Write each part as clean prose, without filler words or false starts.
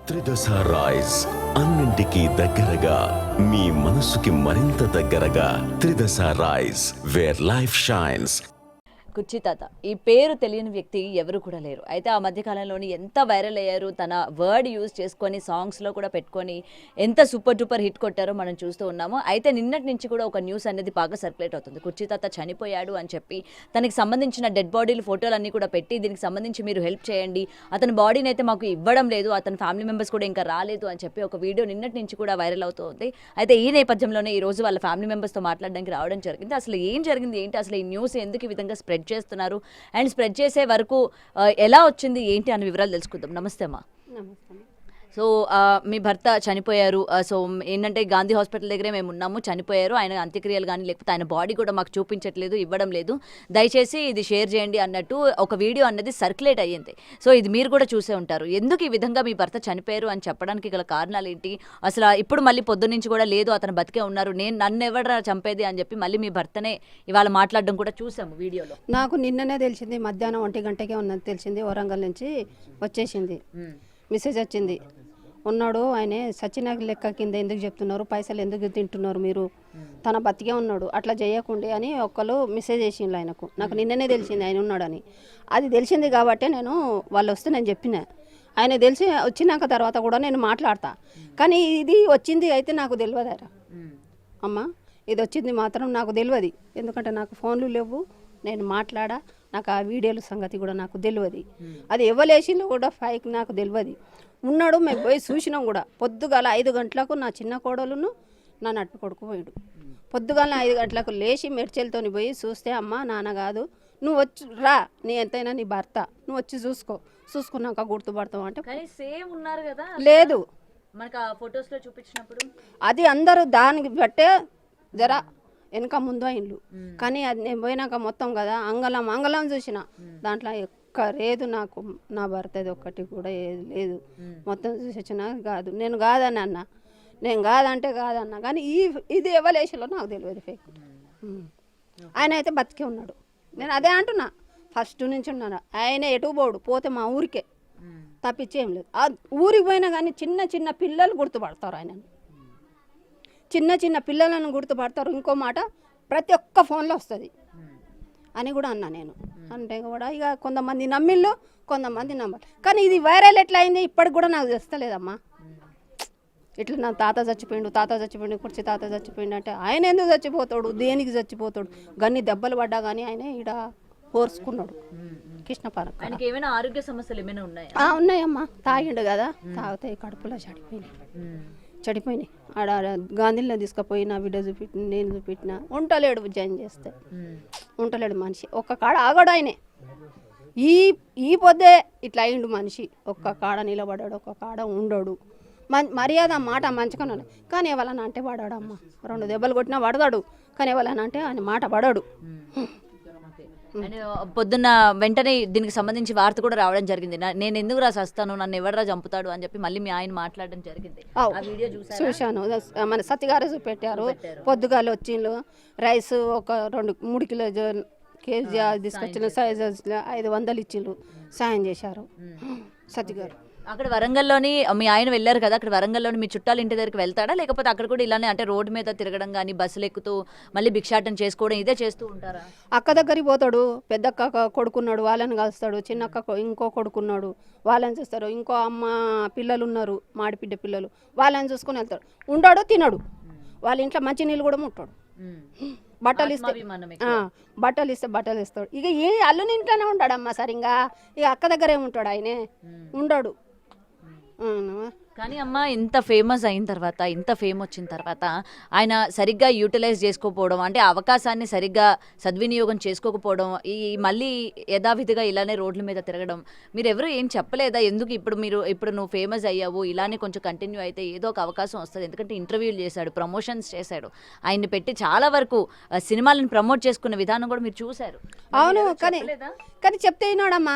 త్రిదశ rice అన్నింటికీ దగ్గరగా మీ మనసుకి మరింత దగ్గరగా త్రిదశ రైస్ వేర్ లైఫ్ షైన్స్. కుర్చీ తాత ఈ పేరు తెలియని వ్యక్తి ఎవరు కూడా లేరు. అయితే ఆ మధ్యకాలంలోని ఎంత వైరల్ అయ్యారు, తన వర్డ్ యూజ్ చేసుకొని సాంగ్స్లో కూడా పెట్టుకొని ఎంత సూపర్ డూపర్ హిట్ కొట్టారో మనం చూస్తూ ఉన్నాము. అయితే నిన్నటి నుంచి కూడా ఒక న్యూస్ అనేది బాగా సర్క్యులేట్ అవుతుంది. కుర్చీ తాత చనిపోయాడు అని చెప్పి తనకి సంబంధించిన డెడ్ బాడీలు ఫోటోలు అన్నీ కూడా పెట్టి దీనికి సంబంధించి మీరు హెల్ప్ చేయండి, అతని బాడీని అయితే మాకు ఇవ్వడం లేదు, అతని ఫ్యామిలీ మెంబర్స్ కూడా ఇంకా రాలేదు అని చెప్పి ఒక వీడియో నిన్నటి నుంచి కూడా వైరల్ అవుతుంది. అయితే ఈ నేపథ్యంలోనే ఈ రోజు వాళ్ళ ఫ్యామిలీ మెంబర్స్తో మాట్లాడడానికి రావడం జరిగింది. అసలు ఏం జరిగింది ఏంటి, అసలు ఈ న్యూస్ ఎందుకు ఈ విధంగా స్ప్రెడ్ చేస్తున్నారు అండ్ స్ప్రెడ్ చేసే వరకు ఎలా వచ్చింది ఏంటి అనే వివరాలు తెలుసుకుందాం. నమస్తే అమ్మా. సో మీ భర్త చనిపోయారు. సో ఏంటంటే గాంధీ హాస్పిటల్ దగ్గరే మేము ఉన్నాము, చనిపోయారు. ఆయన అంత్యక్రియలు కానీ లేకపోతే ఆయన బాడీ కూడా మాకు చూపించట్లేదు, ఇవ్వడం లేదు, దయచేసి ఇది షేర్ చేయండి అన్నట్టు ఒక వీడియో అన్నది సర్క్యులేట్ అయ్యింది. సో ఇది మీరు కూడా చూసే ఉంటారు. ఎందుకు ఈ విధంగా మీ భర్త చనిపోయారు అని చెప్పడానికి గల కారణాలు ఏంటి, అసలు ఇప్పుడు మళ్ళీ పొద్దున్నుంచి కూడా లేదు అతను బతికే ఉన్నారు, నన్ను ఎవడ చంపేది అని చెప్పి మళ్ళీ మీ భర్తనే ఇవాళ మాట్లాడడం కూడా చూసాము వీడియోలో. నాకు నిన్ననే తెలిసింది, మధ్యాహ్నం 1 గంటకే ఉన్నది తెలిసింది. వరంగల్ నుంచి వచ్చేసింది మెసేజ్ వచ్చింది, ఉన్నాడు ఆయన సచినాగ్ లెక్క కింద ఎందుకు చెప్తున్నారు, పైసలు ఎందుకు తింటున్నారు మీరు, తన బతికే ఉన్నాడు అట్లా చేయకుండి అని ఒకళ్ళు మెసేజ్ చేసిండ్రు ఆయనకు. నాకు నిన్ననే తెలిసింది ఆయన ఉన్నాడని. అది తెలిసింది కాబట్టి నేను వాళ్ళు వస్తే నేను చెప్పిన, ఆయన తెలిసి వచ్చినాక తర్వాత కూడా నేను మాట్లాడతా. కానీ ఇది వచ్చింది అయితే నాకు తెలియదారా అమ్మ, ఇది వచ్చింది మాత్రం నాకు తెలియదు. ఎందుకంటే నాకు ఫోన్లు లేవు, నేను మాట్లాడా, నాకు ఆ వీడియోల సంగతి కూడా నాకు తెలియదు. అది ఎవలేసిందో కూడా ఫైక్ నాకు తెలియదు. ఉన్నాడు, మేము పోయి చూసినాం కూడా. పొద్దుగాల 5 గంటలకు నా చిన్న కోడలును నా నట్టు కొడుకు పోయాడు. పొద్దుగాల 5 గంటలకు లేచి మెడ్చెలతో పోయి చూస్తే, అమ్మ నాన్న కాదు, నువ్వు వచ్చి రా, నీ ఎంతైనా నీ భర్త, నువ్వు వచ్చి చూసుకున్నాక గుర్తుపడతావు అంటే సేమ్ ఉన్నారు కదా, లేదు మనకు ఆ ఫొటోస్లో చూపించినప్పుడు అది అందరూ దానికి బట్టే జరా వెనక ముందు అయిండ్లు. కానీ అది నేను పోయినాక మొత్తం కదా అంగళం చూసిన, దాంట్లో లేదు నాకు నా భర్తది ఒక్కటి కూడా ఏది లేదు. మొత్తం చూసి వచ్చినా కాదు, నేను కాదని అన్న, నేను కాదంటే కాదన్నా. కానీ ఇది ఎవలేషలో నాకు తెలియదు ఫేక్. ఆయన అయితే బతికే ఉన్నాడు, నేను అదే అంటున్నా, ఫస్ట్ నుంచి ఉన్నాను. ఆయన ఎటు పోడు, పోతే మా ఊరికే తప్పించేం లేదు. ఆ ఊరికి పోయినా కానీ చిన్న పిల్లలు గుర్తుపడతారు ఆయనను, చిన్న పిల్లలను గుర్తుపడతారు. ఇంకో మాట ప్రతి ఒక్క ఫోన్లో వస్తుంది అని కూడా అన్నా నేను. అంటే కూడా ఇక కొంతమంది నమ్మిళ్ళు, కొంతమంది నమ్మరు. కానీ ఇది వైరల్ ఎట్లా అయింది ఇప్పటికి కూడా నాకు తెలుస్తలేదమ్మా. ఇట్లా నా తాత చచ్చిపోయిండు, కుర్చీ తాత చచ్చిపోయిండు అంటే ఆయన ఎందుకు చచ్చిపోతాడు, దేనికి చచ్చిపోతాడు? గన్ని దెబ్బలు పడ్డా కానీ ఆయన ఈడ కోర్చుకున్నాడు కృష్ణపార్క్. ఆయనకి ఏమైనా ఆరోగ్య సమస్యలు ఏమైనా ఉన్నాయా? ఉన్నాయమ్మా, తాగిండు కదా, తాగితే కడుపులో చడిపోయినాయి. ఆడ గాంధీలో తీసుకుపోయి నా బిడ్డ చూపెట్టిన, నేను చూపెట్టిన, ఉంటలేడు. జాయిన్ చేస్తే ఉంటలేడు మనిషి, ఒక్క కాడ ఆగడు ఆయనే. ఈ పొద్దే ఇట్లా అయిండు మనిషి, ఒక్క కాడ నిలబడాడు, ఒక్క కాడ ఉండడు. మర్యాద మాట మంచుకున్నాను. కానీ ఎవరన్నా అంటే పడాడమ్మ, 2 దెబ్బలు కొట్టినా పడతాడు. కానీ ఎవరన్నా అంటే ఆయన మాట పడాడు. పొద్దున్న వెంటనే దీనికి సంబంధించి వార్త కూడా రావడం జరిగింది, నేను ఎందుకు రాస్తాను, నన్ను ఎవడరా చంపుతాడు అని చెప్పి మళ్ళీ మీ ఆయన మాట్లాడడం జరిగింది. చూశాను, మన సత్యగారు చూపెట్టారు. పొద్దుగాలు వచ్చిండ్రు, రైస్ ఒక 2-3 కేజీ తీసుకొచ్చిన సైజ్ 500 ఇచ్చిండ్రు, సాయం చేశారు సత్యగారు. అక్కడ వరంగల్లోని మీ ఆయన వెళ్ళారు కదా, అక్కడ వరంగల్లోని మీ చుట్టాలు ఇంటి దగ్గరికి వెళ్తాడా, లేకపోతే అక్కడ కూడా ఇలానే అంటే రోడ్డు మీద తిరగడం కానీ బస్సులు ఎక్కుతూ మళ్ళీ భిక్షాటం చేసుకోవడం ఇదే చేస్తూ ఉంటారా? అక్క దగ్గరికి పోతాడు, పెద్దక్క కొడుకున్నాడు, వాళ్ళని కలుస్తాడు. చిన్నక్క ఇంకో కొడుకున్నాడు, వాళ్ళని చూస్తాడు. ఇంకో అమ్మ పిల్లలు ఉన్నారు, మాడిపిడ్డ పిల్లలు, వాళ్ళని చూసుకొని వెళ్తాడు. ఉండడు, తినడు. వాళ్ళ ఇంట్లో మంచి నీళ్ళు కూడా ముట్టాడు. బట్టలు ఇస్తే బట్టలు ఇస్తాడు. ఇక ఏ అల్లుని ఇంట్లోనే ఉంటాడమ్మా సరిగా. ఇక అక్క దగ్గరే ఉంటాడు, ఆయనే ఉండడు. కానీ అమ్మ ఇంత ఫేమస్ అయిన తర్వాత, ఇంత ఫేమ్ వచ్చిన తర్వాత ఆయన సరిగ్గా యూటిలైజ్ చేసుకోకపోవడం, అంటే అవకాశాన్ని సరిగ్గా సద్వినియోగం చేసుకోకపోవడం, ఈ మళ్ళీ యథావిధిగా ఇలానే రోడ్ల మీద తిరగడం, మీరు ఎవరు ఏం చెప్పలేదా? ఎందుకు ఇప్పుడు నువ్వు ఫేమస్ అయ్యావు, ఇలానే కొంచెం కంటిన్యూ అయితే ఏదో ఒక అవకాశం వస్తుంది. ఎందుకంటే ఇంటర్వ్యూలు చేశాడు, ప్రమోషన్స్ చేశాడు, ఆయన్ని పెట్టి చాలా వరకు సినిమాలను ప్రమోట్ చేసుకునే విధానం కూడా మీరు చూశారు. అవును, కానీ చెప్తే ఈనాడమ్మా,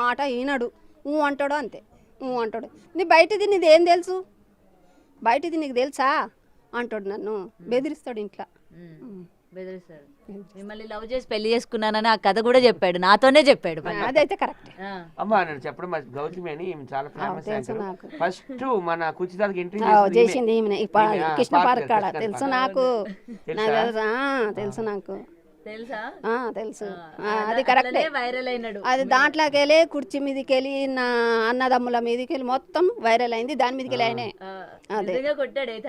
మాట ఈనాడు, అంటాడు అంతే, అంటాడు. నీ బయటది నీది ఏం తెలుసు, బయటది నీకు తెలుసా అంటాడు, నన్ను బెదిరిస్తాడు ఇంట్లో. బెదిరిస్తాడు. మిమ్మల్ని లవ్ చేసి పెళ్లి చేసుకున్నానని ఆ కథ కూడా చెప్పాడు, నాతోనే చెప్పాడు. అదైతే కరెక్ట్. అమ్మా నేను చెప్పడం గౌతమి అని ఈమె చాలా ఫేమస్ యాంకర్. ఫస్ట్ మన కుచితాలకి ఎంట్రీ చేసింది ఈమెనే. కృష్ణ పార్క్ కాడ తెలుసు నాకు. తెలుసు నాకు. తెలుసా? తెలుసు. అది కరెక్ట్. వైరల్ అయినాడు. అది దాంట్లోకి వెళ్ళి కుర్చీ మీదకి వెళ్ళి నా అన్నదమ్ముల మీదకి వెళ్ళి మొత్తం వైరల్ అయింది. దాని మీదకి వెళ్ళి ఆయనే కొట్టాడు. అయితే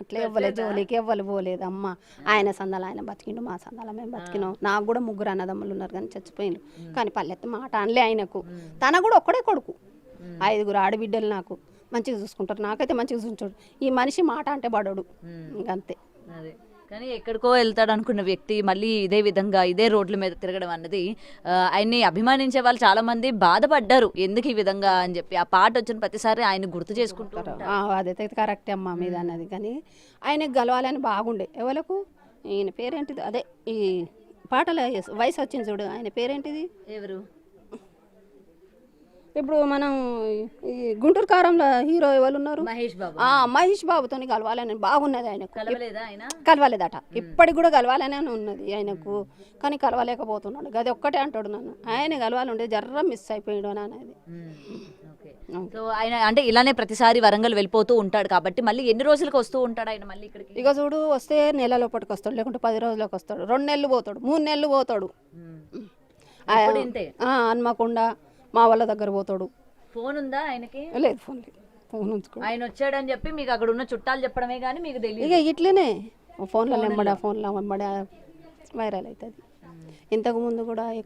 అట్లా ఇవ్వలేదు, జోలికి ఇవ్వలు పోలేదు అమ్మ. ఆయన సందాలు ఆయన బతికిండు, మా సందాల మేము బతికినాం. నాకు కూడా 3 అన్నదమ్ములు ఉన్నారు కానీ చచ్చిపోయిండు. కానీ పల్లెత్తి మాట అనలే ఆయనకు. తన కూడా ఒక్కడే కొడుకు, 5 ఆడబిడ్డలు నాకు మంచిగా చూసుకుంటారు. నాకైతే మంచిగా చూసుకుంటాడు. ఈ మనిషి మాట అంటే పడడు, ఇంకంతే. కానీ ఎక్కడికో వెళ్తాడు అనుకున్న వ్యక్తి మళ్ళీ ఇదే విధంగా ఇదే రోడ్ల మీద తిరగడం అన్నది ఆయన్ని అభిమానించే వాళ్ళు చాలా మంది బాధపడ్డారు, ఎందుకు ఈ విధంగా అని చెప్పి. ఆ పాట వచ్చిన ప్రతిసారి ఆయన గుర్తు చేసుకుంటారు. అదైతే కరెక్టే అమ్మ మీద అన్నది. కానీ ఆయనకు గలవాలని బాగుండే. ఎవరికి ఈయన పేరేంటిది, అదే ఈ పాటల వయసు వచ్చింది చూడు, ఆయన పేరేంటిది? ఎవరు? ఇప్పుడు మనం ఈ గుంటూరు కారంలో హీరో ఎవరు ఉన్నారు? మహేష్ బాబు. మహేష్ బాబుతో కలవాలని బాగున్నది ఆయనకు. కలవలేదట. ఇప్పటికి కూడా కలవాలనే ఉన్నది ఆయనకు, కానీ కలవలేకపోతున్నాడు. అది ఒక్కటే అంటాడు నన్ను, ఆయన కలవాలి ఉండే జర్ర మిస్ అయిపోయాడు అని అనేది. సో ఆయన అంటే ఇలానే ప్రతిసారి వరంగల్ వెళ్ళిపోతూ ఉంటాడు కాబట్టి మళ్ళీ ఎన్ని రోజులకు వస్తూ ఉంటాడు ఆయన మళ్ళీ ఇక్కడికి? ఇక చూడు, వస్తే నెల లోపలికి వస్తాడు, లేకుంటే 10 రోజులకు వస్తాడు, 2 నెలలు పోతాడు, 3 నెలలు పోతాడు. హన్మకొండ మా వాళ్ళ దగ్గర పోతాడు. ఫోన్ ఉందా ఆయనకి? లేదు, ఫోన్ లేదు. ఫోన్ ఉంచుకో. ఆయన వచ్చాడని చెప్పి మీకు అక్కడ ఉన్న చుట్టాలు చెప్పడమే కానీ మీకు తెలియదు. ఇక ఇట్లనే ఫోన్లో వెంబడ వైరల్ అవుతుంది. ఇంతకుముందు కూడా ఈ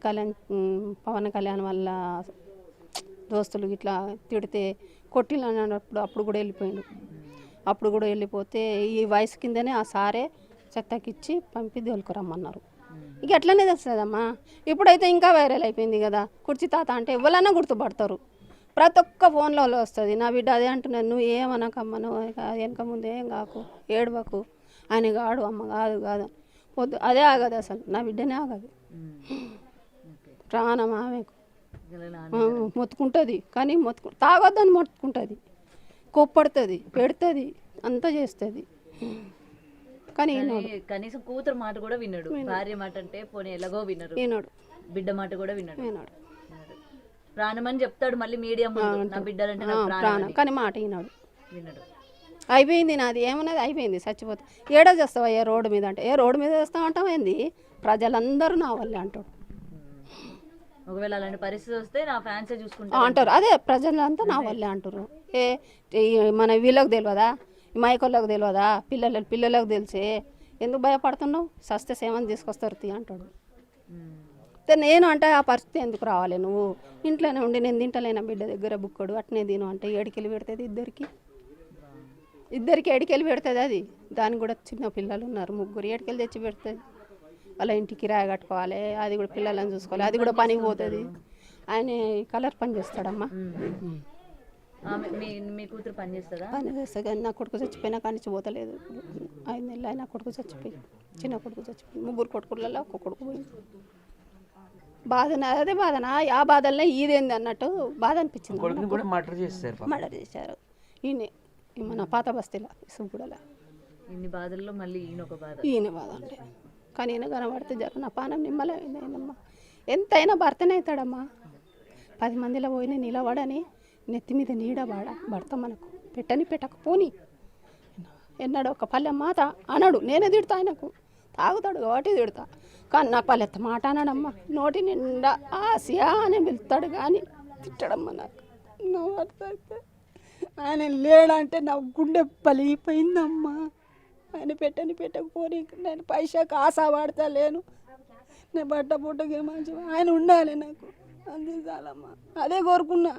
పవన్ కళ్యాణ్ వల్ల దోస్తులు ఇట్లా తిడితే కొట్టిలు అన్నప్పుడు అప్పుడు కూడా వెళ్ళిపోయాడు. అప్పుడు కూడా వెళ్ళిపోతే ఈ వయసు కిందనే ఆ సారే చెత్తకిచ్చి పంపి దొలుకురమ్మన్నారు. ఇక ఎట్లనే తెలుస్తుందమ్మా. ఇప్పుడైతే ఇంకా వైరల్ అయిపోయింది కదా. కుర్చీ తాత అంటే ఎవరన్నా గుర్తుపడతారు. ప్రతి ఒక్క ఫోన్లో వస్తుంది. నా బిడ్డ అదే అంటున్నాను, నువ్వు ఏమనకమ్మ, నువ్వు వెనక ముందు ఏం కాకు, ఏడవకు, ఆయన కాడు, అమ్మ కాదు వద్దు, అదే ఆగదు అసలు. నా బిడ్డనే ఆగదు. ప్రాణం ఆమెకు మొత్తుకుంటుంది. కానీ తాగొద్దని మొత్తుకుంటుంది, కోప్పడుతుంది, పెడుతుంది, అంతా చేస్తుంది. కానీ కనీసం కూతురు మాట కూడా విన్నాడు. భార్య మాట అంటే పోనీ ఎలాగో వినరు, బిడ్డ మాట కూడా విన్నాడు. ప్రాణం అని చెప్తాడు మళ్ళీ మీడియా ముందు, నా బిడ్డలంటే ప్రాణం, కానీ మాట విన్నాడు. అయిపోయింది నాది, ఏమన్నది అయిపోయింది, చచ్చిపోతా. ఏడో చేస్తావా ఏ రోడ్డు మీద అంటే, ఏ రోడ్డు మీద చేస్తావు అంటావు ఏంది, ప్రజలందరూ నా వల్లే అంటాడు. ఒకవేళ అలాంటి పరిస్థితి వస్తే నా ఫ్యాన్సే చూసుకుంటా అంటారు. అదే ప్రజలంతా నా వల్లే అంటారు. మన వీళ్ళకి తెలియదా, మైకోళ్ళకి తెలియదా, పిల్లలకు తెలిసే ఎందుకు భయపడుతున్నావు, సస్తే సేమని తీసుకొస్తారు తీ అంటాడు. నేను అంటే ఆ పరిస్థితి ఎందుకు రావాలి, నువ్వు ఇంట్లోనే ఉండి నేను తింటలేనా బిడ్డ దగ్గర బుక్కడు అట్నే తిను అంటే ఏడికెళ్ళి పెడుతుంది ఇద్దరికి ఏడికెళ్ళి పెడుతుంది. అది దానికి కూడా చిన్న పిల్లలు ఉన్నారు, 3 ఏడికెళ్ళి తెచ్చి పెడుతుంది. వాళ్ళ ఇంటికి కిరాయి కట్టుకోవాలి, అది కూడా పిల్లలను చూసుకోవాలి, అది కూడా పనికి పోతుంది. ఆయన కలర్ పని చేస్తాడమ్మా. మీ కూతురు పని చేస్తుందా? పని చేస్తా, కానీ నా కొడుకు చచ్చిపోయినా కానీ పోతలేదు. 5 నెలలు అయినా కొడుకు చచ్చిపోయి, చిన్న కొడుకు చచ్చిపోయి, 3 కొడుకులలో ఒక్క కొడుకు పోయింది. బాధన అదే బాధన, ఆ బాధలనే ఇదేంది అన్నట్టు బాధ అనిపించింది. మర్డర్ చేశారు ఈయన మన పాత బస్తీలో సుబ్బుడలో. ఇన్ని బాధల్లో మళ్ళీ ఈయన బాధ అంటే, కానీ ఈయన కనబడితే జర నా పానం నిమ్మలైందమ్మా. ఎంతైనా భర్తనే అవుతాడమ్మా. 10 మందిలో పోయిన నిలబడని నెత్తి మీద నీడ భర్త మనకు పెట్టకపోని ఎన్నాడు ఒక పల్లె మాట అనడు. నేనే తిడతా, ఆయనకు తాగుతాడు కాబట్టి తిడతా, కానీ నా పల్లెత్త మాట అన్నాడమ్మా. నోటి నిండా ఆసియా అని పిలుస్తాడు కానీ తిట్టడమ్మా. నాకు నా భర్త అయితే ఆయన లేడంటే నా గుండె పలిగిపోయిందమ్మా. ఆయన పెట్టకపోని నేను పైసాకు ఆశ పడతా లేను. నేను బట్టకి మంచిగా ఆయన ఉండాలి నాకు, అంతే చాలమ్మా. అదే కోరుకున్నా.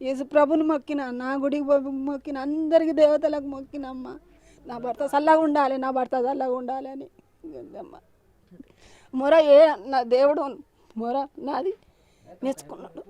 యేసు ప్రభుని మొక్కిన, నా గుడికి మొక్కిన, అందరికి దేవతలకు మొక్కినమ్మా. నా భర్త చల్లగా ఉండాలి అని అమ్మా. మొర నా దేవుడు మొర నాది నేర్చుకున్నాడు.